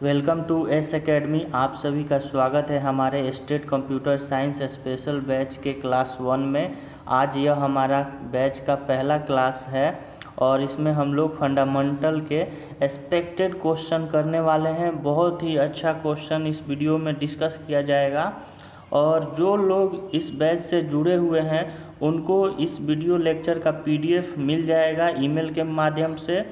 Welcome to S academy. आप सभी का स्वागत है हमारे state computer science special batch के क्लास 1 में। आज यह हमारा बैच का पहला क्लास है और इसमें हम लोग फंडामेंटल के एक्सपेक्टेड क्वेश्चन करने वाले हैं। बहुत ही अच्छा क्वेश्चन इस वीडियो में डिस्कस किया जाएगा और जो लोग इस बैच से जुड़े हुए हैं उनको इस वीडियो लेक्चर का PDF मिल जाएगा ईमेल के माध्यम से।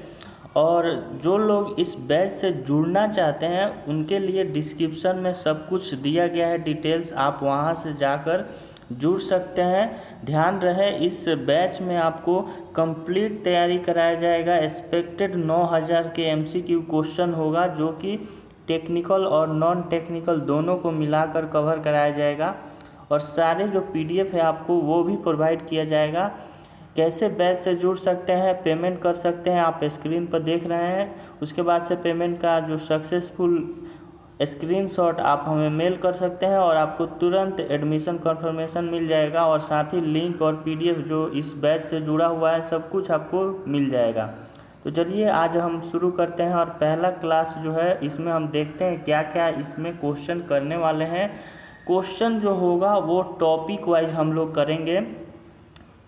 और जो लोग इस बैच से जुड़ना चाहते हैं उनके लिए डिस्क्रिप्शन में सब कुछ दिया गया है डिटेल्स, आप वहां से जाकर जुड़ सकते हैं। ध्यान रहे इस बैच में आपको कंप्लीट तैयारी कराया जाएगा। एक्सपेक्टेड 9000 के MCQ क्वेश्चन होगा जो कि टेक्निकल और नॉन टेक्निकल दोनों को मिलाकर कवर कराया जाएगा और सारे जो PDF है आपको वो भी प्रोवाइड किया जाएगा। कैसे बैच से जुड़ सकते हैं, पेमेंट कर सकते हैं, आप स्क्रीन पर देख रहे हैं। उसके बाद से पेमेंट का जो सक्सेसफुल स्क्रीनशॉट आप हमें मेल कर सकते हैं और आपको तुरंत एडमिशन कंफर्मेशन मिल जाएगा और साथ ही लिंक और PDF जो इस बैच से जुड़ा हुआ है सब कुछ आपको मिल जाएगा। तो चलिए आज हम शुरू करते हैं और पहला क्लास जो है इसमें हम देखते हैं क्या क्या इसमें क्वेश्चन करने वाले हैं। क्वेश्चन जो होगा वो टॉपिक वाइज हम लोग करेंगे।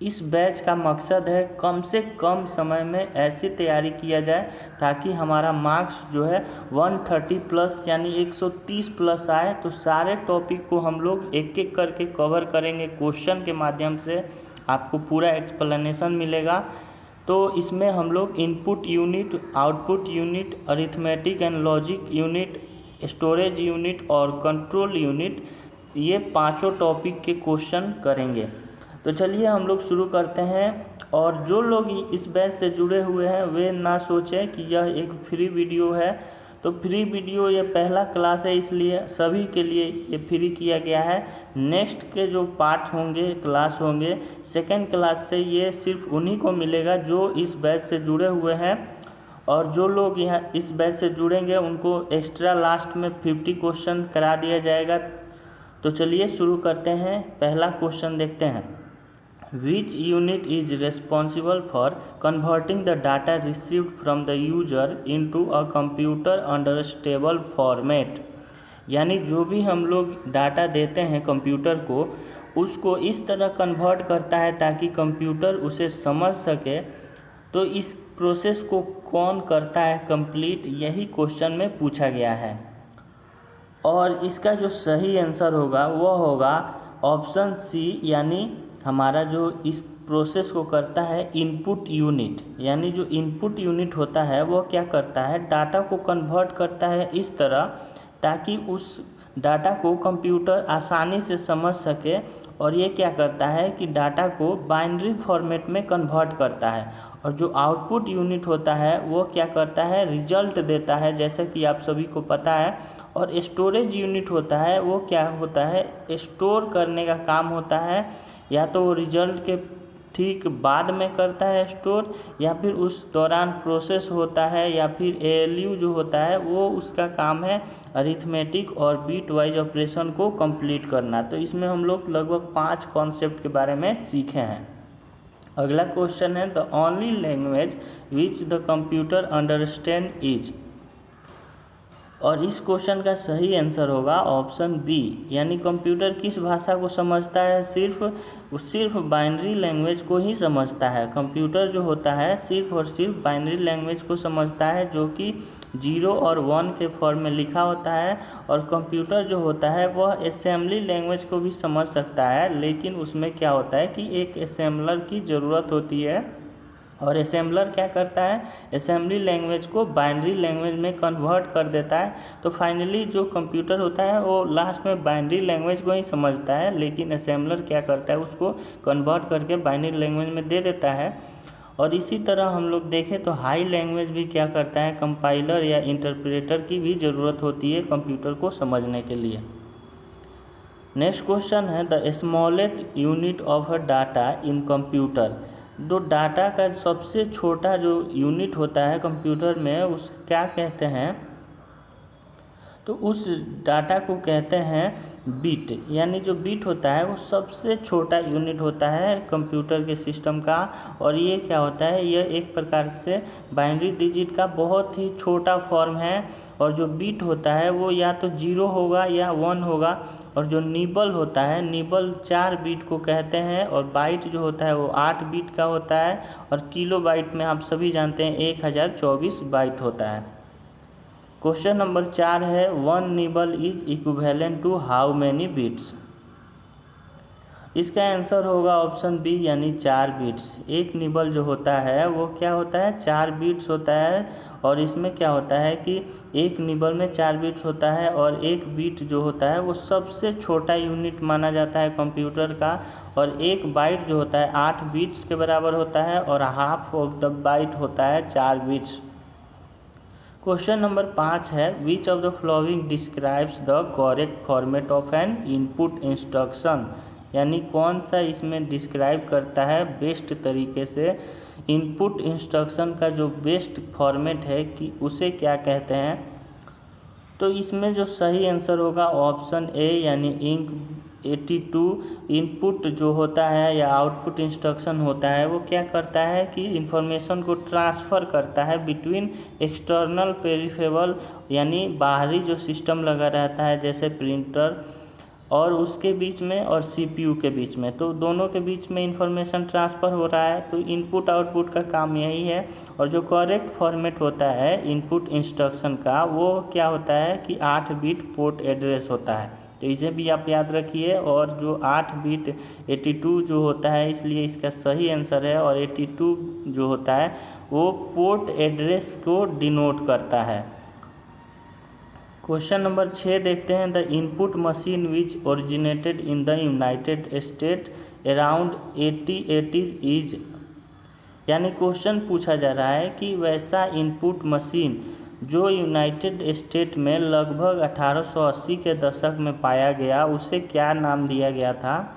इस बैच का मकसद है कम से कम समय में ऐसी तैयारी किया जाए ताकि हमारा मार्क्स जो है 130 प्लस यानी 130 प्लस आए। तो सारे टॉपिक को हम लोग एक एक करके कवर करेंगे क्वेश्चन के माध्यम से, आपको पूरा एक्सप्लेनेशन मिलेगा। तो इसमें हम लोग input unit, output unit, arithmetic and logic unit, storage unit और कंट्रोल यूनिट, ये पांचों टॉपिक के क्वेश्चन करेंगे। तो चलिए हम लोग शुरू करते हैं। और जो लोग इस बैच से जुड़े हुए हैं वे ना सोचें कि यह एक फ्री वीडियो है। तो फ्री वीडियो ये पहला क्लास है इसलिए सभी के लिए ये फ्री किया गया है। नेक्स्ट के जो पार्ट होंगे, क्लास होंगे, सेकेंड क्लास से ये सिर्फ उन्हीं को मिलेगा जो इस बैच से जुड़े हुए हैं। और जो लोग यहाँ इस बैच से जुड़ेंगे उनको एक्स्ट्रा लास्ट में 50 क्वेश्चन करा दिया जाएगा। तो चलिए शुरू करते हैं। पहला क्वेश्चन देखते हैं। Which unit is responsible for converting the data received from the user into a computer under stable format? यानी जो भी हम लोग डाटा देते हैं कंप्यूटर को उसको इस तरह कन्वर्ट करता है ताकि कंप्यूटर उसे समझ सके। तो इस प्रोसेस को कौन करता है कंप्लीट, यही क्वेश्चन में पूछा गया है। और इसका जो सही आंसर होगा वो होगा ऑप्शन सी, यानी हमारा जो इस प्रोसेस को करता है इनपुट यूनिट। यानी जो इनपुट यूनिट होता है वो क्या करता है, डाटा को कन्वर्ट करता है इस तरह ताकि उस डाटा को कंप्यूटर आसानी से समझ सके। और ये क्या करता है कि डाटा को बाइनरी फॉर्मेट में कन्वर्ट करता है। और जो आउटपुट यूनिट होता है वो क्या करता है, रिजल्ट देता है, जैसे कि आप सभी को पता है। और स्टोरेज यूनिट होता है वो क्या होता है, स्टोर करने का काम होता है। या तो वो रिजल्ट के ठीक बाद में करता है स्टोर, या फिर उस दौरान प्रोसेस होता है, या फिर ALU जो होता है वो उसका काम है अरिथमेटिक और बीट वाइज ऑपरेशन को कंप्लीट करना। तो इसमें हम लोग लगभग 5 कॉन्सेप्ट के बारे में सीखे हैं। अगला क्वेश्चन है the only language which the computer understand is. और इस क्वेश्चन का सही आंसर होगा ऑप्शन बी, यानी कंप्यूटर किस भाषा को समझता है, सिर्फ बाइनरी लैंग्वेज को ही समझता है। कंप्यूटर जो होता है सिर्फ और सिर्फ बाइनरी लैंग्वेज को समझता है जो कि 0 और 1 के फॉर्म में लिखा होता है। और कंप्यूटर जो होता है वह असेंबली लैंग्वेज को भी समझ सकता है, लेकिन उसमें क्या होता है कि एक असेंबलर की ज़रूरत होती है। और असेंबलर क्या करता है, असेंबली लैंग्वेज को बाइनरी लैंग्वेज में कन्वर्ट कर देता है। तो फाइनली जो कंप्यूटर होता है वो लास्ट में बाइनरी लैंग्वेज को ही समझता है, लेकिन असेंबलर क्या करता है उसको कन्वर्ट करके बाइनरी लैंग्वेज में दे देता है। और इसी तरह हम लोग देखें तो हाई लैंग्वेज भी क्या करता है, कंपाइलर या इंटरप्रेटर की भी ज़रूरत होती है कंप्यूटर को समझने के लिए। नेक्स्ट क्वेश्चन है the smallest unit of a data in computer. जो डाटा का सबसे छोटा जो यूनिट होता है कंप्यूटर में उस क्या कहते हैं। तो उस डाटा को कहते हैं बिट। यानी जो बिट होता है वो सबसे छोटा यूनिट होता है कंप्यूटर के सिस्टम का, और ये क्या होता है, यह एक प्रकार से बाइनरी डिजिट का बहुत ही छोटा फॉर्म है। और जो बिट होता है वो या तो 0 होगा या 1 होगा, और जो निबल होता है, निबल 4 बिट को कहते हैं, और बाइट जो होता है वो 8 बिट का होता है, और किलो बाइट में आप सभी जानते हैं 1024 बाइट होता है। क्वेश्चन नंबर 4 है, 1 nibble is equivalent to how many bits. इसका आंसर होगा ऑप्शन बी, यानी 4 बिट्स। एक निबल जो होता है वो क्या होता है, 4 बिट्स होता है। और इसमें क्या होता है कि एक निबल में 4 बिट्स होता है, और एक बिट जो होता है वो सबसे छोटा यूनिट माना जाता है कंप्यूटर का। और एक बाइट जो होता है 8 बिट्स के बराबर होता है, और हाफ ऑफ द बाइट होता है 4 बिट्स। क्वेश्चन नंबर 5 है, which of the following describes the correct format of N input instruction. यानी कौन सा इसमें डिस्क्राइब करता है बेस्ट तरीके से इनपुट इंस्ट्रक्शन का जो बेस्ट फॉर्मेट है कि उसे क्या कहते हैं। तो इसमें जो सही आंसर होगा ऑप्शन ए, यानी इंक 82। इनपुट जो होता है या आउटपुट इंस्ट्रक्शन होता है वो क्या करता है कि इंफॉर्मेशन को ट्रांसफ़र करता है बिटवीन एक्सटर्नल पेरिफेरल, यानी बाहरी जो सिस्टम लगा रहता है जैसे प्रिंटर, और उसके बीच में, और सीपीयू के बीच में। तो दोनों के बीच में इंफॉर्मेशन ट्रांसफ़र हो रहा है। तो इनपुट आउटपुट का काम यही है। और जो करेक्ट फॉर्मेट होता है इनपुट इंस्ट्रक्शन का वो क्या होता है कि 8 बिट पोर्ट एड्रेस होता है। तो इसे भी आप याद रखिए। और जो 8 बिट 82 जो होता है, इसलिए इसका सही आंसर है। और 82 जो होता है वो पोर्ट एड्रेस को डिनोट करता है। क्वेश्चन नंबर 6 देखते हैं, the input machine which originated in the United state around 1880 is. यानी क्वेश्चन पूछा जा रहा है कि वैसा इनपुट मशीन जो यूनाइटेड स्टेट में लगभग 1880 के दशक में पाया गया, उसे क्या नाम दिया गया था।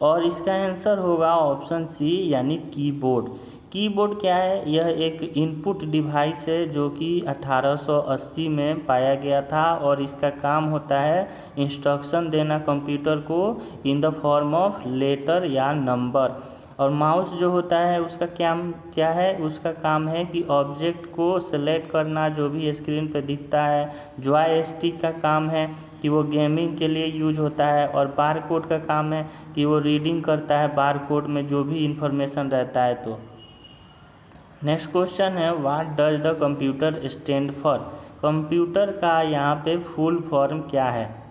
और इसका आंसर होगा ऑप्शन सी, यानी कीबोर्ड। कीबोर्ड क्या है, यह एक इनपुट डिवाइस है जो कि 1880 में पाया गया था, और इसका काम होता है इंस्ट्रक्शन देना कंप्यूटर को in the form of letter या नंबर। और माउस जो होता है उसका क्या है, उसका काम है कि ऑब्जेक्ट को सेलेक्ट करना जो भी स्क्रीन पर दिखता है। जॉयस्टिक का काम है कि वो गेमिंग के लिए यूज होता है। और बार कोड का काम है कि वो रीडिंग करता है बार कोड में जो भी इंफॉर्मेशन रहता है। तो नेक्स्ट क्वेश्चन है, what does the computer stand for. Computer का यहाँ पे फुल फॉर्म क्या है।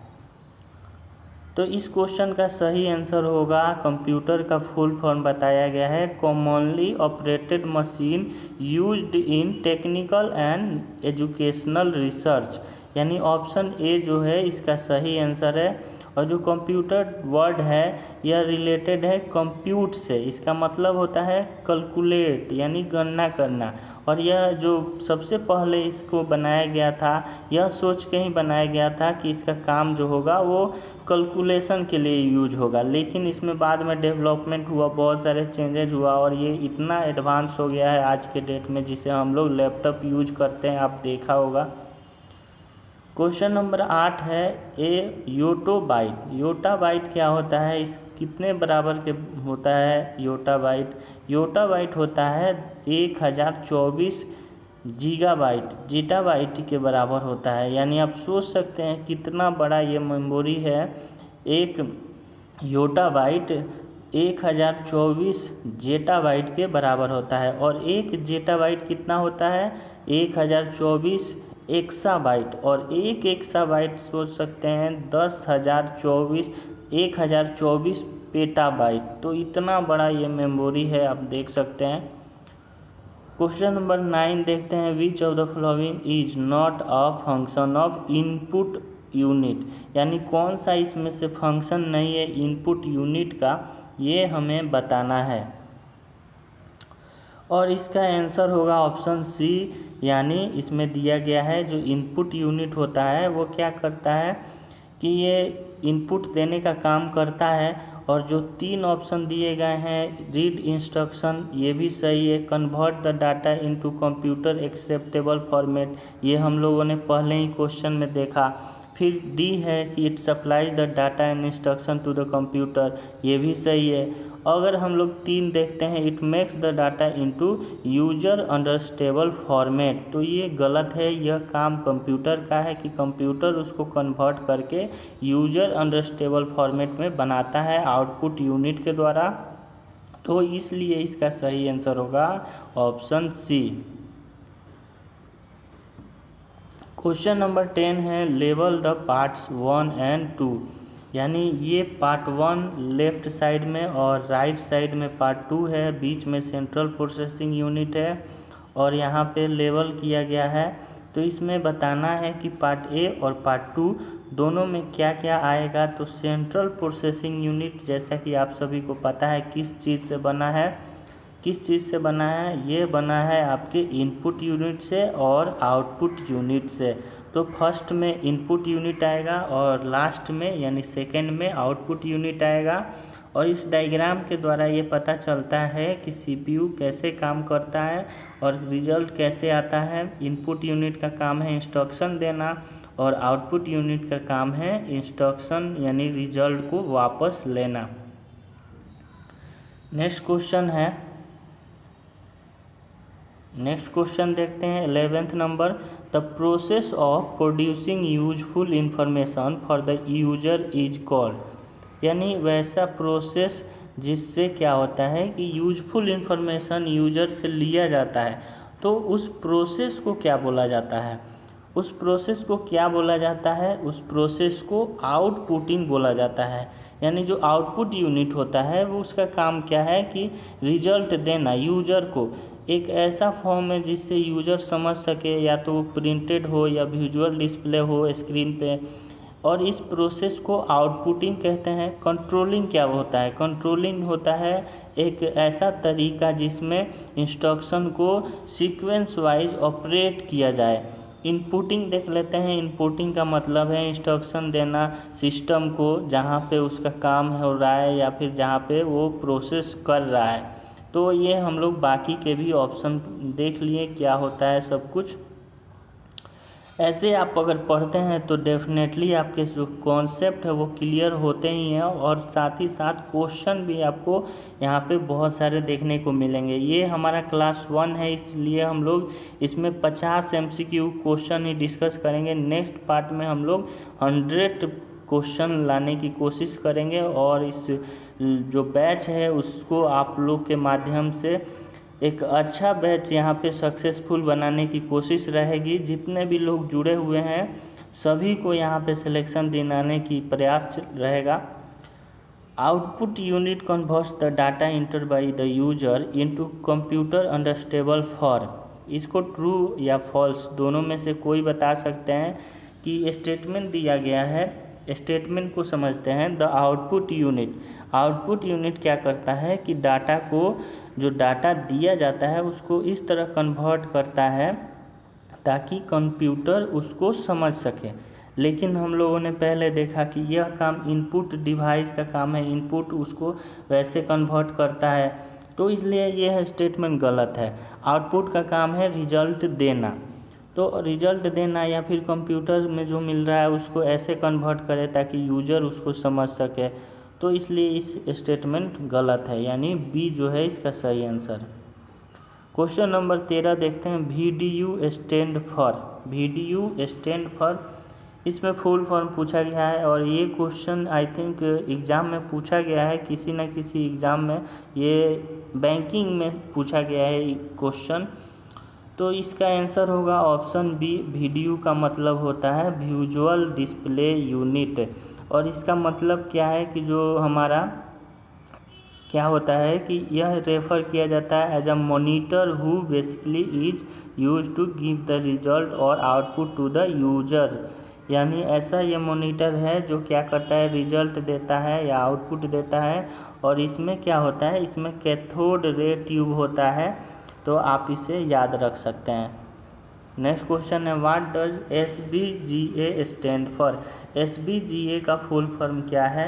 तो इस क्वेश्चन का सही आंसर होगा, कंप्यूटर का फुल फॉर्म बताया गया है, commonly operated machine used in technical and educational research. यानी ऑप्शन ए जो है इसका सही आंसर है। और जो कंप्यूटर वर्ड है यह रिलेटेड है कंप्यूट से। इसका मतलब होता है कैलकुलेट, यानी गणना करना। और यह जो सबसे पहले इसको बनाया गया था, यह सोच के ही बनाया गया था कि इसका काम जो होगा वो कैलकुलेशन के लिए यूज होगा। लेकिन इसमें बाद में डेवलपमेंट हुआ, बहुत सारे चेंजेज हुआ, और ये इतना एडवांस हो गया है आज के डेट में जिसे हम लोग लैपटॉप यूज करते हैं, आप देखा होगा। क्वेश्चन नंबर 8 है, ए योटाबाइट। योटाबाइट क्या होता है, इस कितने बराबर के होता है योटाबाइट। योटाबाइट होता है 1024 जीटाबाइट के बराबर होता है। यानी आप सोच सकते हैं कितना बड़ा ये मेमोरी है। एक योटाबाइट 1024 जेटाबाइट के बराबर होता है। और एक जेटाबाइट कितना होता है, 1024 एक्साबाइट। और एक एक्साबाइट सोच सकते हैं 1024 पेटाबाइट। तो इतना बड़ा ये मेमोरी है, आप देख सकते हैं। क्वेश्चन नंबर 9 देखते हैं, विच of the following is not a function of input unit. यानी कौन सा इसमें से फंक्शन नहीं है इनपुट यूनिट का, ये हमें बताना है। और इसका आंसर होगा ऑप्शन सी, यानी इसमें दिया गया है जो इनपुट यूनिट होता है वो क्या करता है कि ये इनपुट देने का काम करता है। और जो 3 ऑप्शन दिए गए हैं, रीड इंस्ट्रक्शन, ये भी सही है। Convert the data into computer acceptable format, ये हम लोगों ने पहले ही क्वेश्चन में देखा। फिर डी है कि it supplies the data and instruction to the computer, ये भी सही है। अगर हम लोग 3 देखते हैं, it makes the data into user understandable format, तो ये गलत है। यह काम कंप्यूटर का है कि कंप्यूटर उसको कन्वर्ट करके यूजर अंडरस्टेबल फॉर्मेट में बनाता है आउटपुट यूनिट के द्वारा। तो इसलिए इसका सही आंसर होगा ऑप्शन सी। क्वेश्चन नंबर 10 है, लेबल द पार्ट्स 1 एंड 2, यानी ये पार्ट 1 लेफ्ट साइड में और राइट साइड में पार्ट 2 है, बीच में सेंट्रल प्रोसेसिंग यूनिट है और यहाँ पे लेबल किया गया है। तो इसमें बताना है कि पार्ट ए और पार्ट 2 दोनों में क्या क्या आएगा। तो सेंट्रल प्रोसेसिंग यूनिट, जैसा कि आप सभी को पता है किस चीज़ से बना है, ये बना है आपके इनपुट यूनिट से और आउटपुट यूनिट से। तो फर्स्ट में इनपुट यूनिट आएगा और लास्ट में यानी सेकंड में आउटपुट यूनिट आएगा। और इस डायग्राम के द्वारा ये पता चलता है कि सीपीयू कैसे काम करता है और रिजल्ट कैसे आता है। इनपुट यूनिट का काम है इंस्ट्रक्शन देना और आउटपुट यूनिट का काम है इंस्ट्रक्शन यानी रिजल्ट को वापस लेना। नेक्स्ट क्वेश्चन देखते हैं 11th number, the process of producing useful information for the user is called, यानी वैसा प्रोसेस जिससे क्या होता है कि यूजफुल इंफॉर्मेशन यूजर से लिया जाता है, तो उस प्रोसेस को क्या बोला जाता है? उस प्रोसेस को आउटपुटिंग बोला जाता है। यानी जो आउटपुट यूनिट होता है वो उसका काम क्या है कि रिजल्ट देना यूजर को एक ऐसा फॉर्म में जिससे यूजर समझ सके, या तो प्रिंटेड हो या विजुअल डिस्प्ले हो स्क्रीन पे। और इस प्रोसेस को आउटपुटिंग कहते हैं। कंट्रोलिंग क्या होता है? कंट्रोलिंग होता है एक ऐसा तरीका जिसमें इंस्ट्रक्शन को सीक्वेंस वाइज ऑपरेट किया जाए। इनपुटिंग देख लेते हैं। इनपुटिंग का मतलब है इंस्ट्रक्शन देना सिस्टम को जहाँ पे उसका काम हो रहा है या फिर जहाँ पे वो प्रोसेस कर रहा है। तो ये हम लोग बाकी के भी ऑप्शन देख लिए क्या होता है सब कुछ। ऐसे आप अगर पढ़ते हैं तो डेफिनेटली आपके जो कॉन्सेप्ट है वो क्लियर होते ही हैं और साथ ही साथ क्वेश्चन भी आपको यहाँ पे बहुत सारे देखने को मिलेंगे। ये हमारा क्लास 1 है, इसलिए हम लोग इसमें 50 MCQ क्वेश्चन ही डिस्कस करेंगे। नेक्स्ट पार्ट में हम लोग 100 क्वेश्चन लाने की कोशिश करेंगे और इस जो बैच है उसको आप लोग के माध्यम से एक अच्छा बैच यहाँ पे सक्सेसफुल बनाने की कोशिश रहेगी। जितने भी लोग जुड़े हुए हैं सभी को यहाँ पे सिलेक्शन दिलाने की प्रयास रहेगा। Output unit converts the data inter by the user into computer understandable form. इसको ट्रू या फॉल्स दोनों में से कोई बता सकते हैं कि स्टेटमेंट दिया गया है। स्टेटमेंट को समझते हैं। द आउटपुट यूनिट क्या करता है कि डाटा को, जो डाटा दिया जाता है उसको इस तरह कन्वर्ट करता है ताकि कंप्यूटर उसको समझ सके। लेकिन हम लोगों ने पहले देखा कि यह काम इनपुट डिवाइस का काम है, इनपुट उसको वैसे कन्वर्ट करता है, तो इसलिए यह स्टेटमेंट गलत है। आउटपुट का काम है रिजल्ट देना, तो रिजल्ट देना या फिर कंप्यूटर में जो मिल रहा है उसको ऐसे कन्वर्ट करे ताकि यूजर उसको समझ सके, तो इसलिए इस स्टेटमेंट गलत है, यानी बी जो है इसका सही आंसर। क्वेश्चन नंबर 13 देखते हैं। VDU स्टैंड फॉर, इसमें फुल फॉर्म पूछा गया है और ये क्वेश्चन आई थिंक एग्ज़ाम में पूछा गया है, किसी न किसी एग्ज़ाम में ये बैंकिंग में पूछा गया है क्वेश्चन। तो इसका आंसर होगा ऑप्शन बी। VDU का मतलब होता है विजुअल डिस्प्ले यूनिट, और इसका मतलब क्या है कि जो हमारा क्या होता है कि यह रेफ़र किया जाता है as a monitor who basically is use to give the result और आउटपुट टू द यूजर। यानी ऐसा ये मॉनिटर है जो क्या करता है, रिजल्ट देता है या आउटपुट देता है। और इसमें क्या होता है, इसमें कैथोड रे ट्यूब होता है, तो आप इसे याद रख सकते हैं। नेक्स्ट क्वेश्चन है what does SVGA stand for. SVGA का फुल फॉर्म क्या है,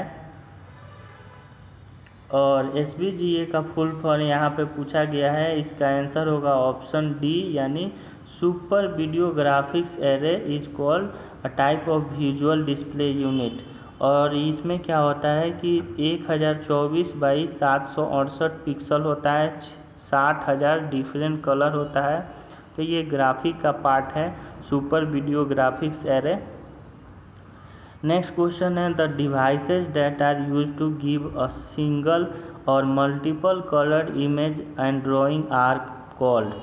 और SVGA का फुल फॉर्म यहाँ पे पूछा गया है। इसका आंसर होगा ऑप्शन डी, यानी super video graphics array is called a type of visual display unit. और इसमें क्या होता है कि 1024 बाई 768 पिक्सल होता है, 60,000 डिफरेंट कलर होता है। तो ये ग्राफिक का पार्ट है super video graphics array. Next question है the devices that are use to give a single और multiple coloured image and drawing are called.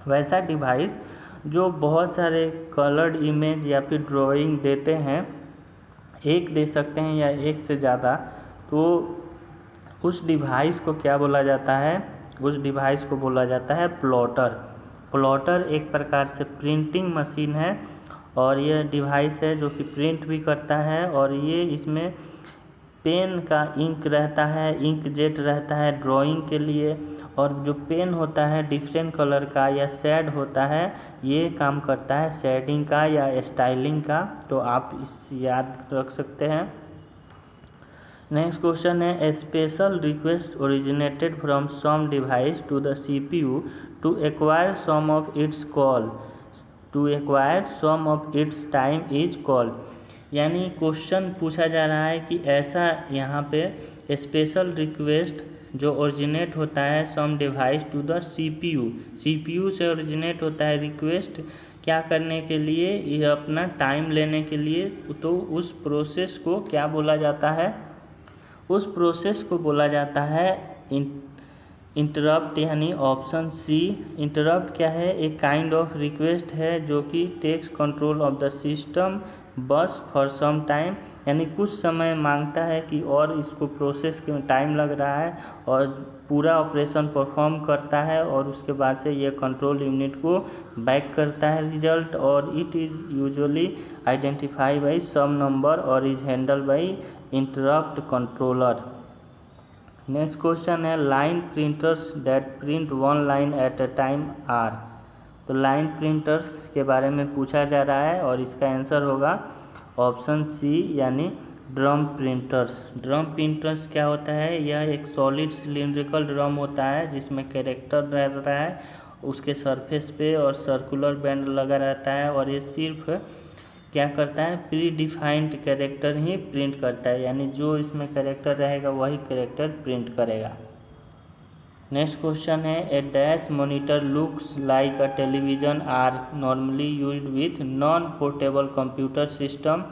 वैसा डिवाइस जो बहुत सारे कलर्ड इमेज या फिर ड्राइंग देते हैं, एक दे सकते हैं या एक से ज़्यादा, तो उस डिवाइस को क्या बोला जाता है, उस डिवाइस को बोला जाता है प्लॉटर। प्लॉटर एक प्रकार से प्रिंटिंग मशीन है, और यह डिवाइस है जो कि प्रिंट भी करता है, और ये इसमें पेन का इंक रहता है, इंक जेट रहता है ड्राइंग के लिए, और जो पेन होता है डिफरेंट कलर का या शेड होता है, ये काम करता है शेडिंग का या स्टाइलिंग का। तो आप इस याद रख सकते हैं। नेक्स्ट क्वेश्चन है a special request originated from some device to the CPU to acquire some of its call to acquire some of its time is called. यानी क्वेश्चन पूछा जा रहा है कि ऐसा यहाँ पे स्पेशल रिक्वेस्ट जो ओरिजिनेट होता है some device to the CPU से ओरिजिनेट होता है रिक्वेस्ट, क्या करने के लिए, ये अपना टाइम लेने के लिए। तो उस प्रोसेस को क्या बोला जाता है, उस प्रोसेस को बोला जाता है इंटरप्ट, यानी ऑप्शन सी। इंटरप्ट क्या है, एक काइंड ऑफ रिक्वेस्ट है जो कि takes control of the system bus for some time, यानी कुछ समय मांगता है कि और इसको प्रोसेस के टाइम लग रहा है और पूरा ऑपरेशन परफॉर्म करता है, और उसके बाद से यह कंट्रोल यूनिट को बैक करता है रिजल्ट, और it is usually identify by some number और is handle by interrupt controller. Next question है line printers that print one line at a time are. तो लाइन प्रिंटर्स के बारे में पूछा जा रहा है, और इसका आंसर होगा ऑप्शन सी, यानी ड्रम प्रिंटर्स। ड्रम प्रिंटर्स क्या होता है, यह एक सॉलिड सिलिंड्रिकल ड्रम होता है जिसमें कैरेक्टर रहता है उसके सरफेस पे, और सर्कुलर बैंड लगा रहता है, और ये सिर्फ क्या करता है, प्री डिफाइंड कैरेक्टर ही प्रिंट करता है, यानी जो इसमें कैरेक्टर रहेगा वही कैरेक्टर प्रिंट करेगा। नेक्स्ट क्वेश्चन है a dash monitor looks like a television are normally used with non portable computer system.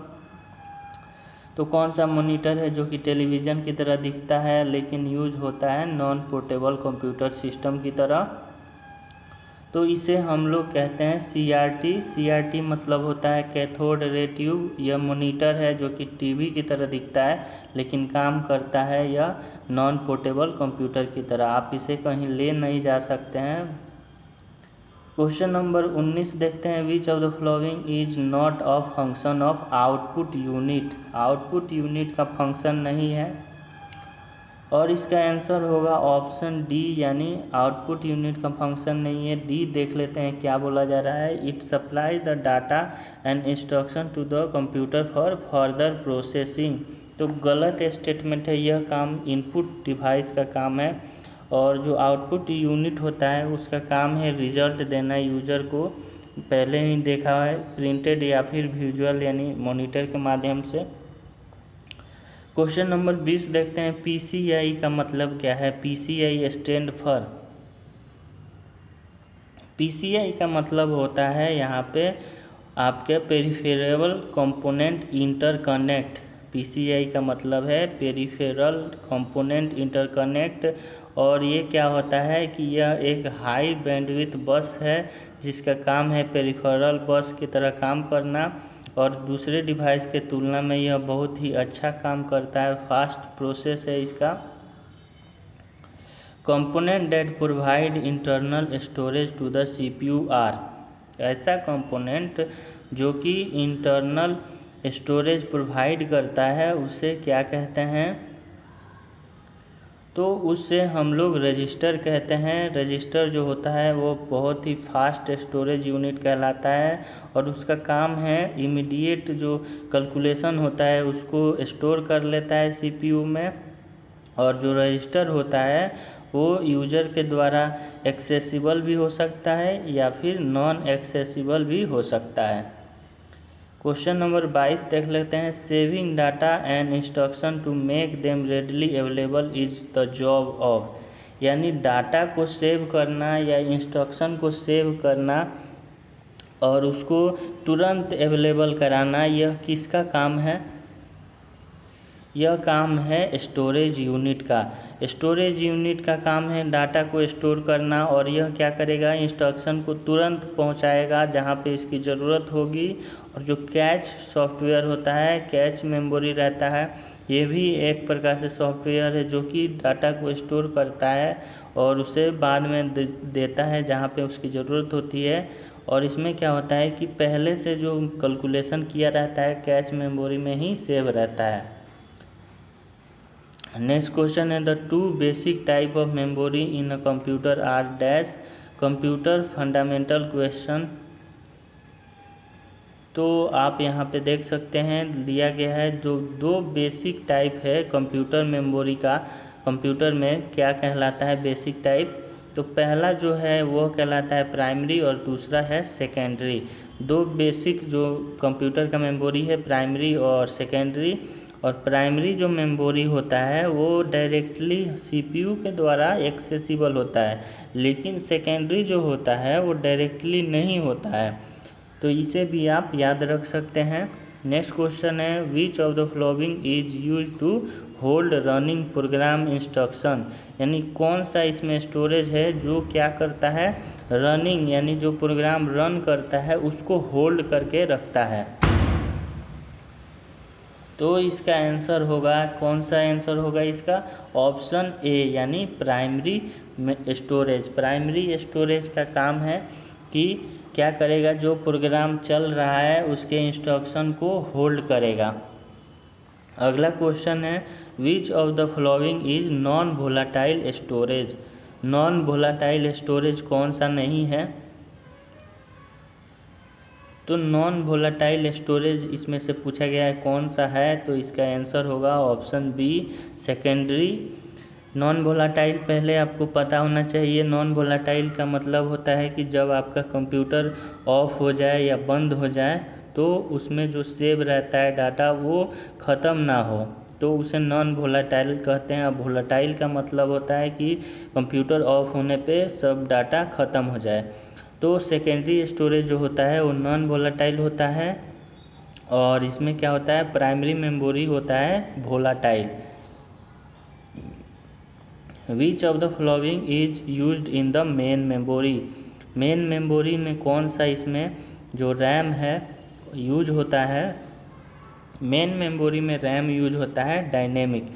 तो कौन सा मॉनिटर है जो कि टेलीविज़न की तरह दिखता है लेकिन यूज होता है नॉन पोर्टेबल कंप्यूटर सिस्टम की तरह। तो इसे हम लोग कहते हैं CRT मतलब होता है कैथोड रे ट्यूब। यह मॉनिटर है जो कि टीवी की तरह दिखता है लेकिन काम करता है यह नॉन पोर्टेबल कंप्यूटर की तरह, आप इसे कहीं ले नहीं जा सकते हैं। क्वेश्चन नंबर 19 देखते हैं विच of the following is not a function of output unit. Output unit का फंक्शन नहीं है, और इसका आंसर होगा ऑप्शन डी, यानी आउटपुट यूनिट का फंक्शन नहीं है। डी देख लेते हैं क्या बोला जा रहा है, it supply the data and instruction to the computer for further processing. तो गलत स्टेटमेंट है, यह काम इनपुट डिवाइस का काम है, और जो आउटपुट यूनिट होता है उसका काम है रिजल्ट देना यूजर को। पहले ही देखा है प्रिंटेड या फिर विजुअल यानी मॉनिटर के माध्यम से। क्वेश्चन नंबर 20 देखते हैं PCI का मतलब क्या है। PCI स्टैंड फॉर, PCI का मतलब होता है यहाँ पे आपके पेरिफेरल कंपोनेंट इंटरकनेक्ट। PCI का मतलब है पेरिफेरल कंपोनेंट इंटरकनेक्ट, और ये क्या होता है कि यह एक हाई बैंडविड्थ बस है जिसका काम है पेरिफेरल बस की तरह काम करना, और दूसरे डिवाइस के तुलना में यह बहुत ही अच्छा काम करता है, फास्ट प्रोसेस है इसका। Component that provide internal storage to the CPU are. ऐसा कंपोनेंट जो कि इंटरनल स्टोरेज प्रोवाइड करता है उसे क्या कहते हैं, तो उससे हम लोग रजिस्टर कहते हैं। रजिस्टर जो होता है वो बहुत ही फास्ट स्टोरेज यूनिट कहलाता है और उसका काम है इमीडिएट जो कैलकुलेशन होता है उसको स्टोर कर लेता है CPU में। और जो रजिस्टर होता है वो यूज़र के द्वारा एक्सेसिबल भी हो सकता है या फिर नॉन एक्सेसिबल भी हो सकता है। क्वेश्चन नंबर 22 देख लेते हैं। Saving data and instruction to make them readily available is the job of. यानी डाटा को सेव करना या इंस्ट्रक्शन को सेव करना और उसको तुरंत अवेलेबल कराना, यह किसका काम है? यह काम है स्टोरेज यूनिट का। स्टोरेज यूनिट का काम है डाटा को स्टोर करना और यह क्या करेगा? इंस्ट्रक्शन को तुरंत पहुंचाएगा जहां पे इसकी ज़रूरत होगी। और जो कैच सॉफ्टवेयर होता है, कैच मेमोरी रहता है, ये भी एक प्रकार से सॉफ्टवेयर है जो कि डाटा को स्टोर करता है और उसे बाद में देता है जहाँ पे उसकी ज़रूरत होती है। और इसमें क्या होता है कि पहले से जो कैलकुलेशन किया रहता है कैच मेमोरी में ही सेव रहता है। नेक्स्ट क्वेश्चन है the two basic type of memory in a computer are dash. Computer fundamental question. तो आप यहाँ पे देख सकते हैं दिया गया है जो दो बेसिक टाइप है कंप्यूटर मेमोरी का। कंप्यूटर में क्या कहलाता है बेसिक टाइप? तो पहला जो है वो कहलाता है प्राइमरी और दूसरा है सेकेंडरी। दो बेसिक जो कंप्यूटर का मेमोरी है, प्राइमरी और सेकेंडरी। और प्राइमरी जो मेमोरी होता है वो डायरेक्टली CPU के द्वारा एक्सेसिबल होता है, लेकिन सेकेंडरी जो होता है वो डायरेक्टली नहीं होता है। तो इसे भी आप याद रख सकते हैं। नेक्स्ट क्वेश्चन है which of the following is use to hold running program instruction. यानी कौन सा इसमें स्टोरेज है जो क्या करता है? रनिंग यानी जो प्रोग्राम रन करता है उसको होल्ड करके रखता है। तो इसका आंसर होगा, कौन सा आंसर होगा इसका? ऑप्शन ए यानी प्राइमरी स्टोरेज। प्राइमरी स्टोरेज का काम है कि क्या करेगा? जो प्रोग्राम चल रहा है उसके इंस्ट्रक्शन को होल्ड करेगा। अगला क्वेश्चन है which of the following is non volatile storage. Non volatile storage कौन सा नहीं है? तो नॉन वोलाटाइल स्टोरेज इसमें से पूछा गया है कौन सा है, तो इसका आंसर होगा option B secondary. Non volatile पहले आपको पता होना चाहिए। नॉन वोलाटाइल का मतलब होता है कि जब आपका कंप्यूटर ऑफ हो जाए या बंद हो जाए तो उसमें जो सेव रहता है डाटा वो ख़त्म ना हो, तो उसे नॉन वोलाटाइल कहते हैं। अब वोलाटाइल का मतलब होता है कि कंप्यूटर ऑफ होने पे सब डाटा ख़त्म हो जाए। तो सेकेंडरी स्टोरेज जो होता है वो नॉन वोलाटाइल होता है और इसमें क्या होता है? प्राइमरी मेमोरी होता है volatile. Which of the following is used in the main memory. Main memory में कौन सा इसमें जो रैम है यूज होता है? मेन मेमोरी में रैम यूज होता है डायनेमिक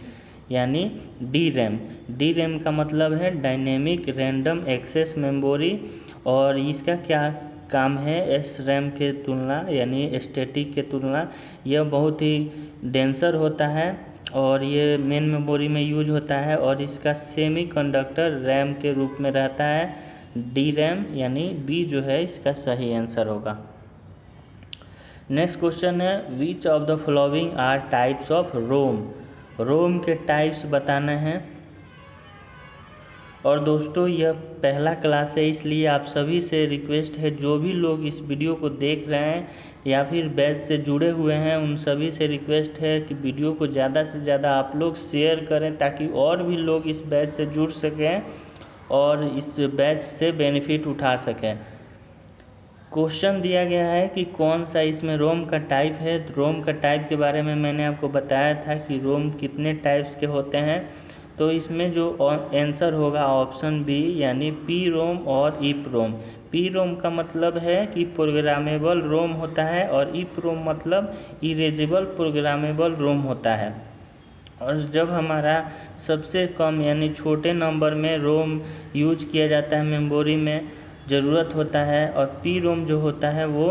यानी डी रैम। डी रैम का मतलब है डायनेमिक रैंडम एक्सेस मेमोरी और इसका क्या काम है? एस रैम के तुलना यानी स्टैटिक के तुलना यह बहुत ही डेंसर होता है और ये मेन मेमोरी में यूज होता है और इसका सेमीकंडक्टर रैम के रूप में रहता है। डी रैम यानी बी जो है इसका सही आंसर होगा। नेक्स्ट क्वेश्चन है which of the following are types of ROM. ROM के टाइप्स बताना है। और दोस्तों यह पहला क्लास है इसलिए आप सभी से रिक्वेस्ट है, जो भी लोग इस वीडियो को देख रहे हैं या फिर बैच से जुड़े हुए हैं उन सभी से रिक्वेस्ट है कि वीडियो को ज़्यादा से ज़्यादा आप लोग शेयर करें ताकि और भी लोग इस बैच से जुड़ सकें और इस बैच से बेनिफिट उठा सकें। क्वेश्चन दिया गया है कि कौन सा इसमें रोम का टाइप है। रोम का टाइप के बारे में मैंने आपको बताया था कि रोम कितने टाइप्स के होते हैं। तो इसमें जो आंसर होगा ऑप्शन बी यानी पी रोम और ईप रोम। पी रोम का मतलब है कि प्रोग्रामेबल रोम होता है और ईप रोम मतलब इरेजेबल प्रोग्रामेबल रोम होता है। और जब हमारा सबसे कम यानी छोटे नंबर में रोम यूज किया जाता है मेमोरी में ज़रूरत होता है और पी रोम जो होता है वो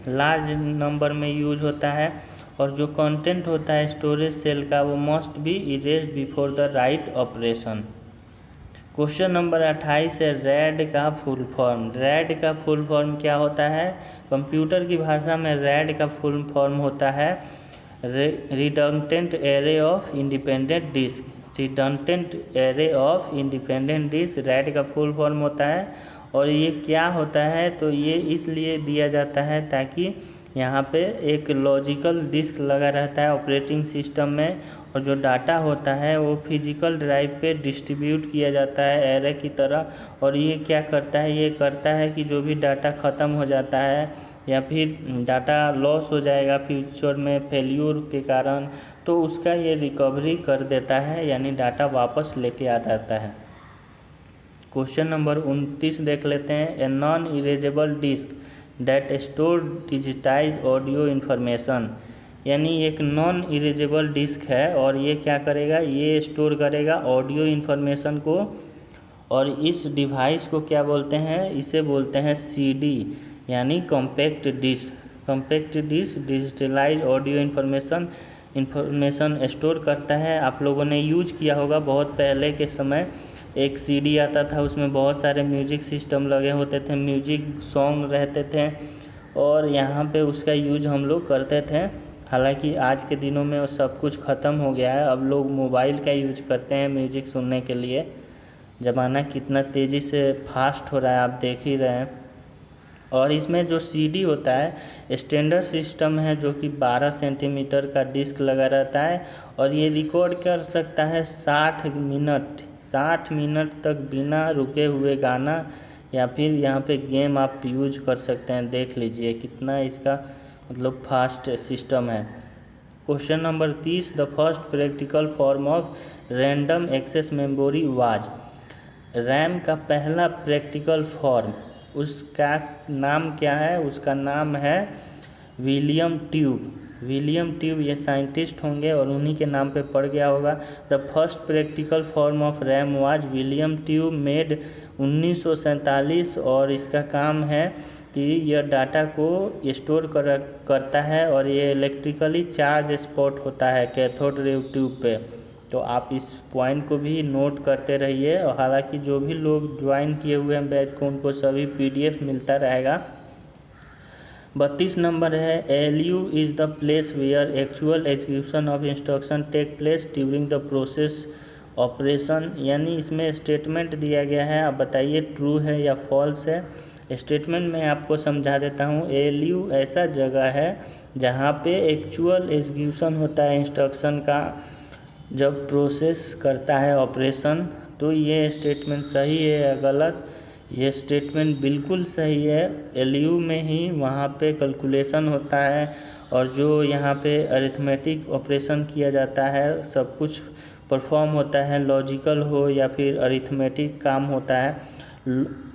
लार्ज नंबर में यूज होता है और जो कंटेंट होता है स्टोरेज सेल का वो must be erased before the write operation. Question number 28 है रैड का फुल फॉर्म। रैड का फुल फॉर्म क्या होता है? कंप्यूटर की भाषा में रैड का फुल फॉर्म होता है redundant array of independent disk. Redundant array of independent disk RAID का फुल फॉर्म होता है। और ये क्या होता है? तो ये इसलिए दिया जाता है ताकि यहाँ पे एक लॉजिकल डिस्क लगा रहता है ऑपरेटिंग सिस्टम में, और जो डाटा होता है वो फिजिकल ड्राइव पे डिस्ट्रीब्यूट किया जाता है एरे की तरह। और ये क्या करता है? ये करता है कि जो भी डाटा ख़त्म हो जाता है या फिर डाटा लॉस हो जाएगा फ्यूचर में फेल्यूर के कारण, तो उसका ये रिकवरी कर देता है, यानी डाटा वापस लेके आ जाता है। क्वेश्चन नंबर 29 देख लेते हैं। A non erasable disc that store digitize audio information. यानी एक नॉन इरेजेबल डिस्क है और ये क्या करेगा? ये स्टोर करेगा ऑडियो इन्फॉर्मेशन को। और इस डिवाइस को क्या बोलते हैं? इसे बोलते हैं सीडी, यानी compact disc. Compact disc digitalize audio information store करता है। आप लोगों ने यूज किया होगा बहुत पहले के समय, एक सीडी आता था, उसमें बहुत सारे म्यूजिक सिस्टम लगे होते थे, म्यूजिक सॉन्ग रहते थे, और यहाँ पे उसका यूज हम लोग करते थे। हालांकि आज के दिनों में वो सब कुछ ख़त्म हो गया है, अब लोग मोबाइल का यूज करते हैं म्यूजिक सुनने के लिए। ज़माना कितना तेज़ी से फास्ट हो रहा है, आप देख ही रहे हैं। और इसमें जो सीडी होता है स्टैंडर्ड सिस्टम है, जो कि 12 सेंटीमीटर का डिस्क लगा रहता है, और ये रिकॉर्ड कर सकता है 60 मिनट तक बिना रुके हुए गाना या फिर यहाँ पे गेम आप यूज कर सकते हैं। देख लीजिए कितना इसका मतलब फास्ट सिस्टम है। Question number 30 the first practical form of random access memory was. RAM का पहला प्रैक्टिकल फॉर्म, उसका नाम क्या है? उसका नाम है विलियम ट्यूब। विलियम ट्यूब ये साइंटिस्ट होंगे और उन्हीं के नाम पे पड़ गया होगा। The first practical form of RAM was William tube made 1947। और इसका काम है कि यह डाटा को स्टोर करता है और ये इलेक्ट्रिकली चार्ज स्पॉट होता है कैथोड रे ट्यूब पे। तो आप इस पॉइंट को भी नोट करते रहिए। और हालांकि जो भी लोग ज्वाइन किए हुए हैं बैच को, उनको सभी PDF मिलता रहेगा। 32 नंबर है ALU is the place where actual execution of instruction take place during the process operation. यानी इसमें स्टेटमेंट दिया गया है, आप बताइए ट्रू है या फॉल्स है। स्टेटमेंट में आपको समझा देता हूँ। ALU ऐसा जगह है जहाँ पे एक्चुअल एग्जीक्यूशन होता है इंस्ट्रक्शन का जब प्रोसेस करता है ऑपरेशन। तो ये स्टेटमेंट सही है या गलत? ये स्टेटमेंट बिल्कुल सही है। ALU में ही वहाँ पे कैलकुलेशन होता है और जो यहाँ पे अरिथमेटिक ऑपरेशन किया जाता है, सब कुछ परफॉर्म होता है, लॉजिकल हो या फिर अरिथमेटिक काम होता है।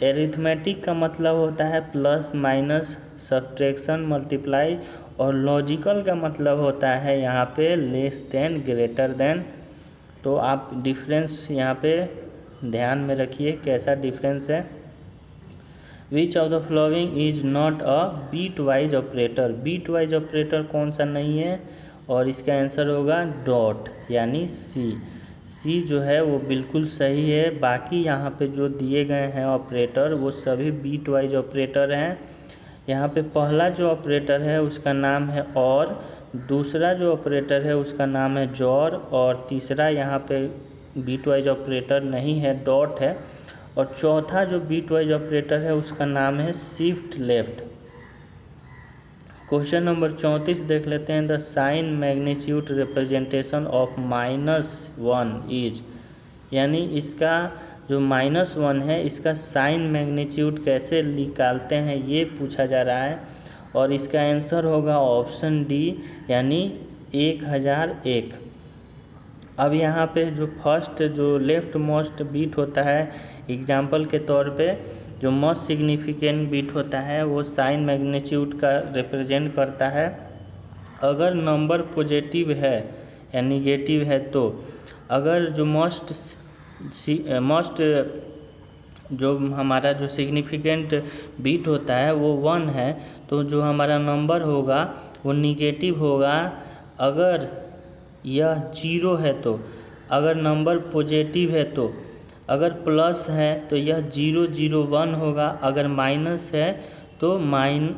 अरिथमेटिक का मतलब होता है प्लस माइनस सब्ट्रैक्शन मल्टीप्लाई, और लॉजिकल का मतलब होता है यहाँ पे लेस देन ग्रेटर देन। तो आप डिफरेंस यहाँ पे ध्यान में रखिए कैसा डिफरेंस है। Which of the following is not a bit wise operator. Bit wise operator कौन सा नहीं है? और इसका आंसर होगा डॉट, यानी सी जो है वो बिल्कुल सही है। बाकी यहाँ पे जो दिए गए हैं ऑपरेटर वो सभी बीट वाइज ऑपरेटर हैं। यहाँ पे पहला जो ऑपरेटर है उसका नाम है और, दूसरा जो ऑपरेटर है उसका नाम है जॉर, और तीसरा यहाँ पे बीट वाइज ऑपरेटर नहीं है, डॉट है। और चौथा जो बीट वाइज ऑपरेटर है उसका नाम है शिफ्ट लेफ्ट। क्वेश्चन नंबर 34 देख लेते हैं। The sign magnitude representation of -1 is. यानी इसका जो -1 है इसका साइन मैग्नीट्यूड कैसे निकालते हैं ये पूछा जा रहा है। और इसका आंसर होगा ऑप्शन डी, यानी 1001। अब यहाँ पे जो फर्स्ट जो लेफ्ट मोस्ट बीट होता है, एग्जाम्पल के तौर पे जो मोस्ट सिग्निफिकेंट बीट होता है वो साइन मैग्नीट्यूड का रिप्रेजेंट करता है। अगर नंबर पॉजिटिव है या निगेटिव है, तो अगर जो मोस्ट जो हमारा जो सिग्निफिकेंट बीट होता है वो 1 है, तो जो हमारा नंबर होगा वो निगेटिव होगा अगर यह जीरो है तो, अगर नंबर पॉजिटिव है तो, अगर प्लस है तो यह 0 0 1 होगा, अगर माइनस है तो 1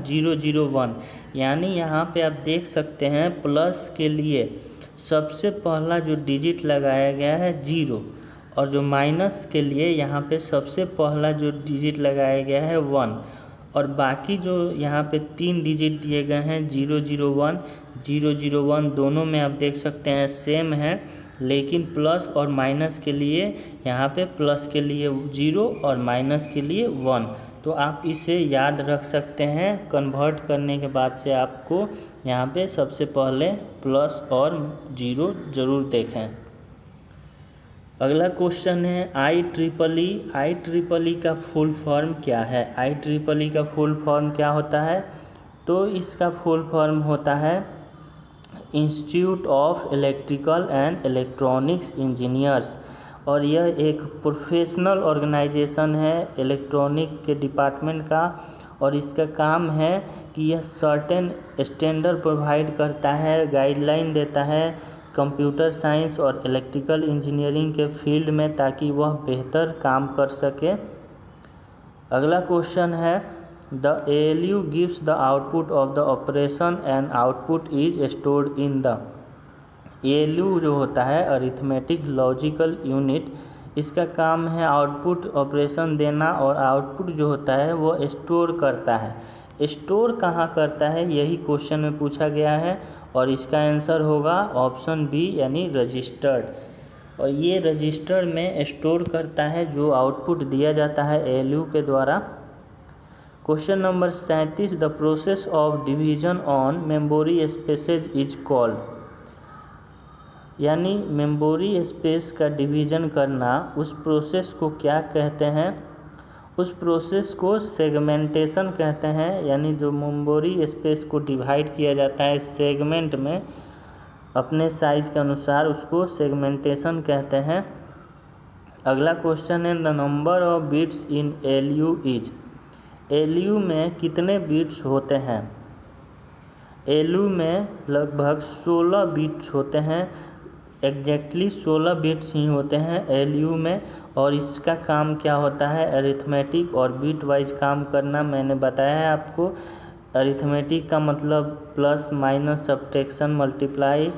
0 0 1। यानी यहाँ पे आप देख सकते हैं प्लस के लिए सबसे पहला जो डिजिट लगाया गया है 0, और जो माइनस के लिए यहाँ पे सबसे पहला जो डिजिट लगाया गया है 1, और बाकी जो यहाँ पे 3 डिजिट दिए गए हैं 0 0 1 0 0 1, दोनों में आप देख सकते हैं सेम है, लेकिन प्लस और माइनस के लिए यहाँ पे प्लस के लिए 0 और माइनस के लिए 1। तो आप इसे याद रख सकते हैं। कन्वर्ट करने के बाद से आपको यहाँ पे सबसे पहले प्लस और 0 ज़रूर देखें। अगला क्वेश्चन है IEEE का फुल फॉर्म क्या है? IEEE का फुल फॉर्म क्या होता है? तो इसका फुल फॉर्म होता है institute of electrical and electronics engineers, और यह एक प्रोफेशनल ऑर्गेनाइजेशन है इलेक्ट्रॉनिक के डिपार्टमेंट का, और इसका काम है कि यह सर्टेन स्टैंडर्ड प्रोवाइड करता है, गाइडलाइन देता है कंप्यूटर साइंस और इलेक्ट्रिकल इंजीनियरिंग के फील्ड में, ताकि वह बेहतर काम कर सके। अगला क्वेश्चन है the ALU gives the output of the operation and output is stored in the. ALU जो होता है अरिथमेटिक लॉजिकल यूनिट, इसका काम है आउटपुट ऑपरेशन देना, और आउटपुट जो होता है वो स्टोर करता है। स्टोर कहाँ करता है यही क्वेश्चन में पूछा गया है, और इसका आंसर होगा ऑप्शन बी यानी रजिस्टर्ड। और ये रजिस्टर में स्टोर करता है जो आउटपुट दिया जाता है ALU के द्वारा। Question number 37 the process of division on memory spaces is called. यानी मेमोरी स्पेस का डिवीज़न करना, उस प्रोसेस को क्या कहते हैं? उस प्रोसेस को सेगमेंटेशन कहते हैं। यानी जो मेमोरी स्पेस को डिवाइड किया जाता है सेगमेंट में अपने साइज के अनुसार, उसको सेगमेंटेशन कहते हैं। अगला क्वेश्चन है the number of bits in ALU is. ALU में कितने बिट्स होते हैं? ALU में लगभग 16 बिट्स होते हैं, एग्जैक्टली 16 बिट्स ही होते हैं ALU में। और इसका काम क्या होता है? अरिथमेटिक और बिट वाइज काम करना। मैंने बताया है आपको, अरिथमेटिक का मतलब प्लस माइनस सब्ट्रैक्शन मल्टीप्लाई,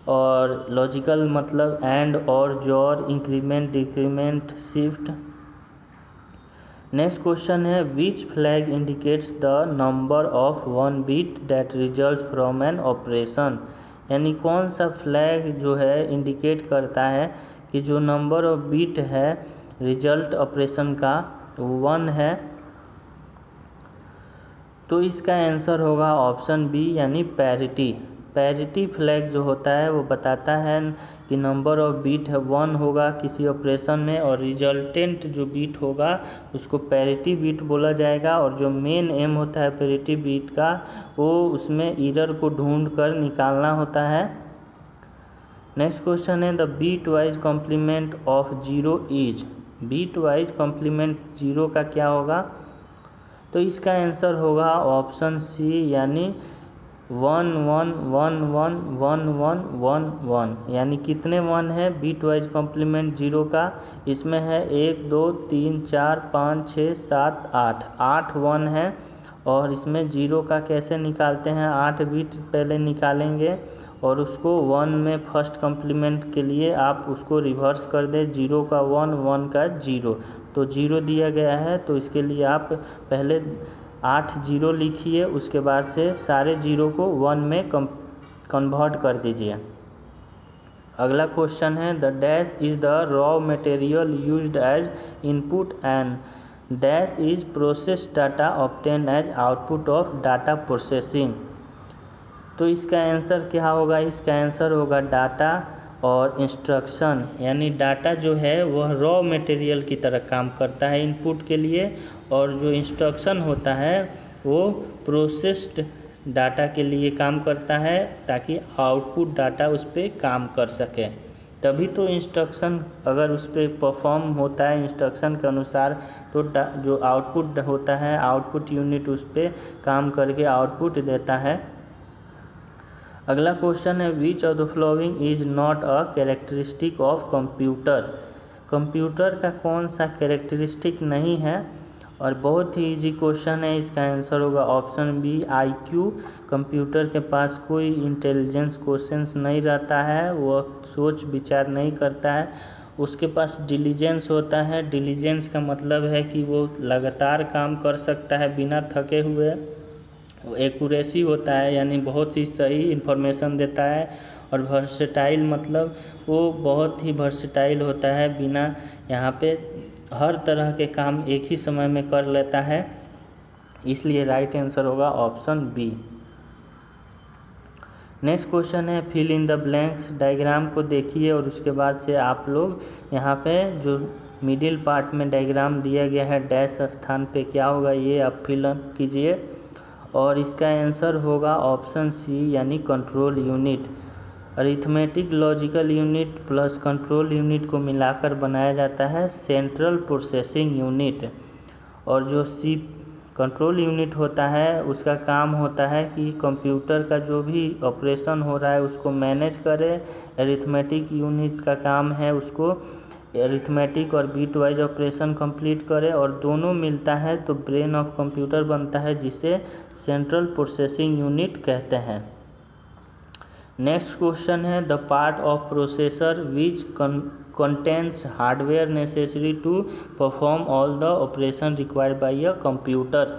और लॉजिकल मतलब एंड और XOR, increment decrement shift. Next question है which flag indicates the number of 1 bit that result from an operation. यानी कौन सा फ्लैग जो है इंडिकेट करता है कि जो नंबर ऑफ बिट है रिजल्ट ऑपरेशन का 1 है। तो इसका आंसर होगा ऑप्शन बी यानी पैरिटी। पैरिटी फ्लैग जो होता है वो बताता है कि नंबर ऑफ बीट है 1 होगा किसी ऑपरेशन में, और रिजल्टेंट जो बीट होगा उसको पैरिटी बीट बोला जाएगा। और जो मेन एम होता है पैरिटी बीट का, वो उसमें एरर को ढूंढ कर निकालना होता है। नेक्स्ट क्वेश्चन है the bit wise complement of 0 is. Bit wise complement 0 का क्या होगा? तो इसका आंसर होगा ऑप्शन सी यानी 1 1 1 1 1 1 1 1। यानी कितने 1 है बीट वाइज कॉम्प्लीमेंट 0 का? इसमें है 1 2 3 4 5 6 7 8, 8 1 है। और इसमें 0 का कैसे निकालते हैं? 8 बीट पहले निकालेंगे और उसको 1 में फर्स्ट कॉम्प्लीमेंट के लिए आप उसको रिवर्स कर दें, 0 का 1 1 का 0। तो 0 दिया गया है, तो इसके लिए आप पहले 8 0 लिखिए, उसके बाद से सारे 0 को 1 में कन्वर्ट कर दीजिए। अगला क्वेश्चन है the dash is the raw material used as input and dash is process data obtain as output of data processing. तो इसका आंसर क्या होगा? इसका आंसर होगा डाटा और इंस्ट्रक्शन। यानी डाटा जो है वह रॉ मटेरियल की तरह काम करता है इनपुट के लिए, और जो इंस्ट्रक्शन होता है वो प्रोसेस्ड डाटा के लिए काम करता है, ताकि आउटपुट डाटा उस पर काम कर सके। तभी तो इंस्ट्रक्शन अगर उस पर परफॉर्म होता है इंस्ट्रक्शन के अनुसार, तो जो आउटपुट होता है आउटपुट यूनिट उस पर काम करके आउटपुट देता है। अगला क्वेश्चन है which of the following is not a characteristic of computer. Computer का कौन सा कैरेक्टरिस्टिक नहीं है, और बहुत ही इजी क्वेश्चन है। इसका आंसर होगा ऑप्शन बी IQ। कंप्यूटर के पास कोई इंटेलिजेंस क्वेश्चंस नहीं रहता है, वह सोच विचार नहीं करता है। उसके पास डिलीजेंस होता है। डिलीजेंस का मतलब है कि वो लगातार काम कर सकता है बिना थके हुए। एक्यूरेसी होता है यानी बहुत ही सही इन्फॉर्मेशन देता है। और वर्सेटाइल मतलब वो बहुत ही वर्सेटाइल होता है, बिना यहाँ पे हर तरह के काम एक ही समय में कर लेता है। इसलिए राइट आंसर होगा ऑप्शन बी। नेक्स्ट क्वेश्चन है fill in the blanks. Diagram को देखिए और उसके बाद से आप लोग यहाँ पे जो मिडिल पार्ट में डायग्राम दिया गया है डैश स्थान पे क्या होगा ये आप फिल अप कीजिए। और इसका आंसर होगा ऑप्शन सी यानी control unit. Arithmetic logical unit plus control unit को मिलाकर बनाया जाता है सेंट्रल प्रोसेसिंग यूनिट। और जो कंट्रोल यूनिट होता है उसका काम होता है कि कंप्यूटर का जो भी ऑपरेशन हो रहा है उसको मैनेज करे। अरिथमेटिक यूनिट का काम है उसको अरिथमेटिक और बीट वाइज ऑपरेशन कंप्लीट करे, और दोनों मिलता है तो ब्रेन ऑफ कंप्यूटर बनता है जिसे सेंट्रल प्रोसेसिंग यूनिट कहते हैं। नेक्स्ट क्वेश्चन है the part of processor which contains hardware necessary to perform all the operation required by a computer.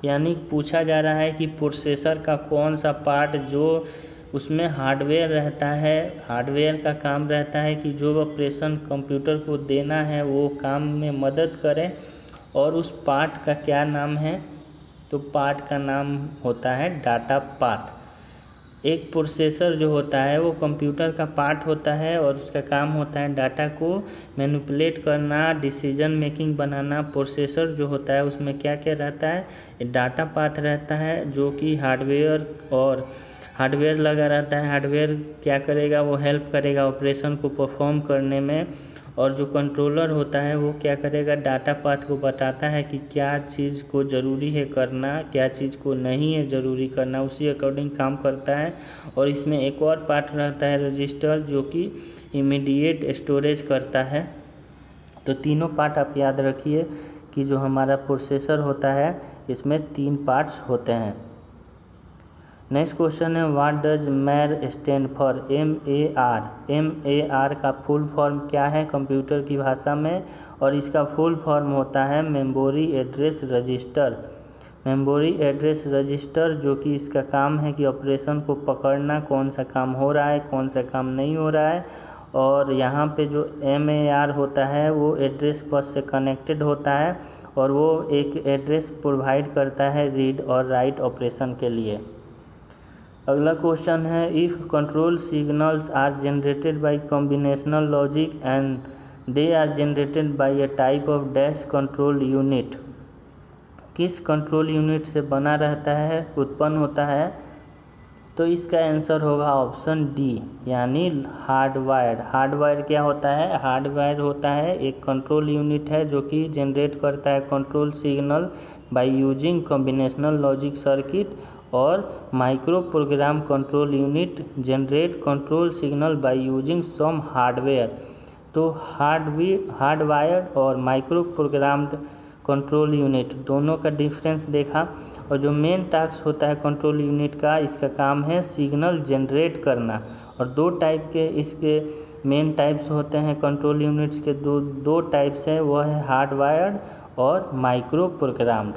यानी पूछा जा रहा है कि प्रोसेसर का कौन सा पार्ट जो उसमें हार्डवेयर रहता है, हार्डवेयर का काम रहता है कि जो ऑपरेशन कंप्यूटर को देना है वो काम में मदद करें, और उस पार्ट का क्या नाम है, तो पार्ट का नाम होता है डाटा पाथ। एक प्रोसेसर जो होता है वो कंप्यूटर का पार्ट होता है और उसका काम होता है डाटा को मैनिपुलेट करना, डिसीजन मेकिंग बनाना। प्रोसेसर जो होता है उसमें क्या क्या रहता है, डाटा पाथ रहता है जो कि हार्डवेयर लगा रहता है। हार्डवेयर क्या करेगा, वो हेल्प करेगा ऑपरेशन को परफॉर्म करने में। और जो कंट्रोलर होता है वो क्या करेगा, डाटा पाथ को बताता है कि क्या चीज़ को ज़रूरी है करना, क्या चीज़ को नहीं है ज़रूरी करना, उसी अकॉर्डिंग काम करता है। और इसमें एक और पार्ट रहता है रजिस्टर जो कि इमीडिएट स्टोरेज करता है। तो तीनों पार्ट आप याद रखिए कि जो हमारा प्रोसेसर होता है इसमें 3 पार्ट्स होते हैं। नेक्स्ट क्वेश्चन है what does MAR stand for. MAR का फुल फॉर्म क्या है कंप्यूटर की भाषा में, और इसका फुल फॉर्म होता है memory address register. Memory address register जो कि इसका काम है कि ऑपरेशन को पकड़ना, कौन सा काम हो रहा है कौन सा काम नहीं हो रहा है। और यहाँ पे जो MAR होता है वो एड्रेस बस से कनेक्टेड होता है और वो एक एड्रेस प्रोवाइड करता है रीड और राइट ऑपरेशन के लिए। अगला क्वेश्चन है if control signals are generated by combinational logic and they are generated by a type of dash control unit. किस कंट्रोल यूनिट से बना रहता है, उत्पन्न होता है, तो इसका आंसर होगा ऑप्शन डी यानी हार्डवायर्ड। हार्डवायर क्या होता है, हार्डवायर होता है एक कंट्रोल यूनिट है जो कि जनरेट करता है control signal by using combinational logic circuit, और microprogram control unit generate control signal by using some hardware. तो हार्डवायर्ड और माइक्रो प्रोग्राम्ड कंट्रोल यूनिट दोनों का डिफरेंस देखा। और जो मेन टास्क होता है कंट्रोल यूनिट का, इसका काम है सिग्नल जनरेट करना। और 2 टाइप के इसके मेन टाइप्स होते हैं कंट्रोल यूनिट्स के, दो टाइप्स है, वह है हार्डवायर्ड और माइक्रो प्रोग्राम्ड।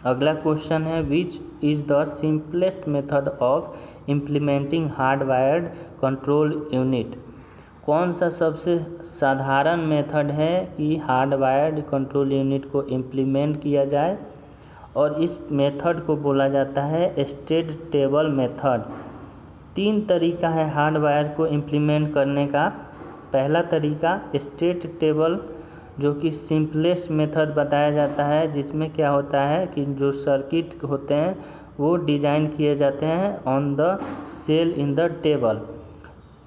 अगला क्वेश्चन है which is the simplest method of implementing hardwired control unit. कौन सा सबसे साधारण मेथड है कि हार्डवायर्ड कंट्रोल यूनिट को इम्प्लीमेंट किया जाए, और इस मेथड को बोला जाता है स्टेट टेबल मेथड। 3 तरीका है हार्डवायर को इम्प्लीमेंट करने का। पहला तरीका स्टेट टेबल जो कि सिंपलेस्ट मेथड बताया जाता है, जिसमें क्या होता है कि जो सर्किट होते हैं वो डिज़ाइन किए जाते हैं on the cell in the table.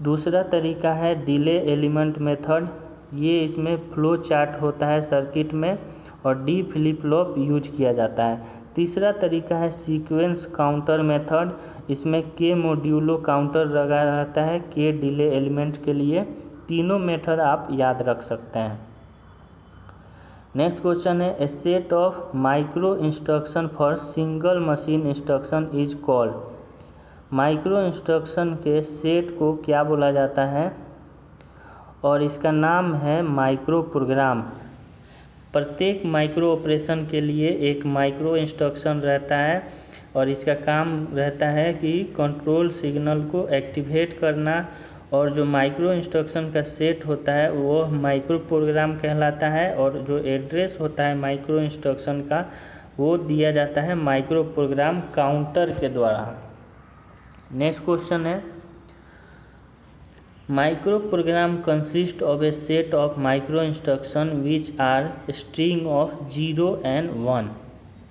दूसरा तरीका है डिले एलिमेंट मेथड। ये इसमें फ्लो चार्ट होता है सर्किट में और डी फ्लिप फ्लॉप यूज किया जाता है। तीसरा तरीका है सीक्वेंस काउंटर मेथड। इसमें के मॉड्यूलो काउंटर लगा रहता है के डिले एलिमेंट के लिए। तीनों मेथड आप याद रख सकते हैं। नेक्स्ट क्वेश्चन है, a set of micro instruction for single machine instruction is called. Microinstruction के सेट को क्या बोला जाता है, और इसका नाम है माइक्रो प्रोग्राम। प्रत्येक माइक्रो ऑपरेशन के लिए एक माइक्रो इंस्ट्रक्शन रहता है और इसका काम रहता है कि कंट्रोल सिग्नल को एक्टिवेट करना, और जो माइक्रो इंस्ट्रक्शन का सेट होता है वो माइक्रो प्रोग्राम कहलाता है, और जो एड्रेस होता है माइक्रो इंस्ट्रक्शन का वो दिया जाता है माइक्रो प्रोग्राम काउंटर के द्वारा। नेक्स्ट क्वेश्चन है, micro program consist of a set of micro instruction which are string of 0 and 1।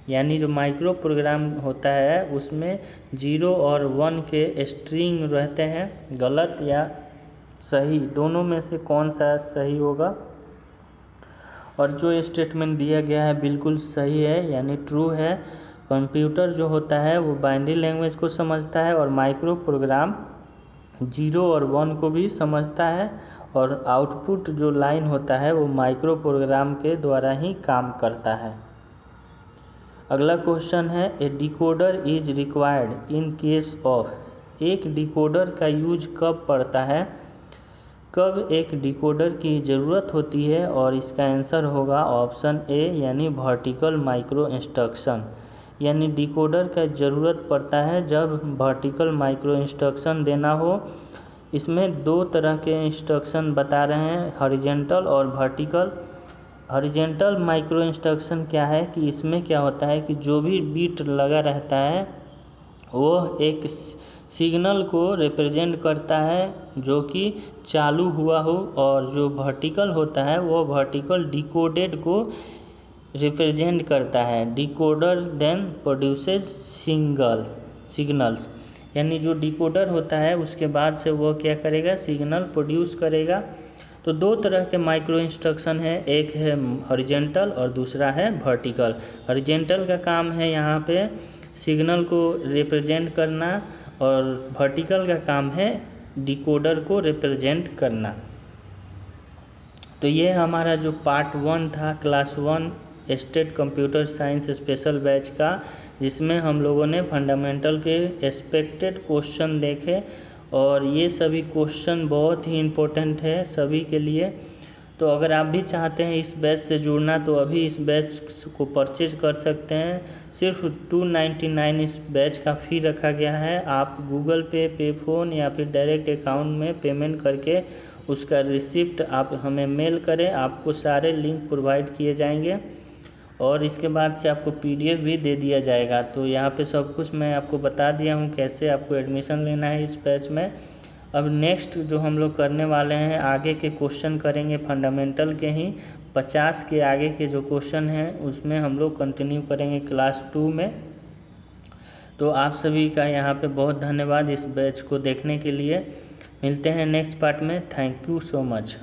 यानी जो माइक्रो प्रोग्राम होता है उसमें 0 और 1 के स्ट्रिंग रहते हैं। गलत या सही दोनों में से कौन सा सही होगा, और जो स्टेटमेंट दिया गया है बिल्कुल सही है, यानी ट्रू है। कंप्यूटर जो होता है वो बाइनरी लैंग्वेज को समझता है और माइक्रो प्रोग्राम 0 और 1 को भी समझता है, और आउटपुट जो लाइन होता है वो माइक्रो प्रोग्राम के द्वारा ही काम करता है। अगला क्वेश्चन है, a decoder is required in case of. एक डिकोडर का यूज कब पड़ता है, कब एक डिकोडर की ज़रूरत होती है, और इसका आंसर होगा ऑप्शन ए यानी वर्टिकल माइक्रो इंस्ट्रक्शन। यानी डिकोडर का ज़रूरत पड़ता है जब वर्टिकल माइक्रो इंस्ट्रक्शन देना हो। इसमें दो तरह के इंस्ट्रक्शन बता रहे हैं, हॉरिजॉन्टल और वर्टिकल। हॉरिजॉन्टल माइक्रो इंस्ट्रक्शन क्या है कि इसमें क्या होता है कि जो भी बीट लगा रहता है वो एक सिग्नल को रिप्रेजेंट करता है जो कि चालू हुआ हो, और जो वर्टिकल होता है वो वर्टिकल डिकोडेड को रिप्रेजेंट करता है। Decoder then produces signals. यानी जो डिकोडर होता है उसके बाद से वो क्या करेगा, सिग्नल प्रोड्यूस करेगा। तो दो तरह के माइक्रो इंस्ट्रक्शन है, एक है हॉरिजॉन्टल और दूसरा है वर्टिकल। हॉरिजॉन्टल का काम है यहाँ पे सिग्नल को रिप्रेजेंट करना, और वर्टिकल का काम है डिकोडर को रिप्रेजेंट करना। तो ये हमारा जो पार्ट 1 था class 1 state computer science special batch का, जिसमें हम लोगों ने फंडामेंटल के एक्सपेक्टेड क्वेश्चन देखे, और ये सभी क्वेश्चन बहुत ही इम्पोर्टेंट है सभी के लिए। तो अगर आप भी चाहते हैं इस बैच से जुड़ना तो अभी इस बैच को परचेज कर सकते हैं। सिर्फ 299 इस बैच का फ़ी रखा गया है। आप गूगल पे, पेफोन या फिर डायरेक्ट अकाउंट में पेमेंट करके उसका रिसिप्ट आप हमें मेल करें, आपको सारे लिंक प्रोवाइड किए जाएंगे, और इसके बाद से आपको PDF भी दे दिया जाएगा। तो यहाँ पे सब कुछ मैं आपको बता दिया हूँ कैसे आपको एडमिशन लेना है इस बैच में। अब नेक्स्ट जो हम लोग करने वाले हैं, आगे के क्वेश्चन करेंगे फंडामेंटल के ही 50 के आगे के जो क्वेश्चन हैं उसमें हम लोग कंटिन्यू करेंगे क्लास 2 में। तो आप सभी का यहाँ पे बहुत धन्यवाद इस बैच को देखने के लिए। मिलते हैं नेक्स्ट पार्ट में। Thank you so much.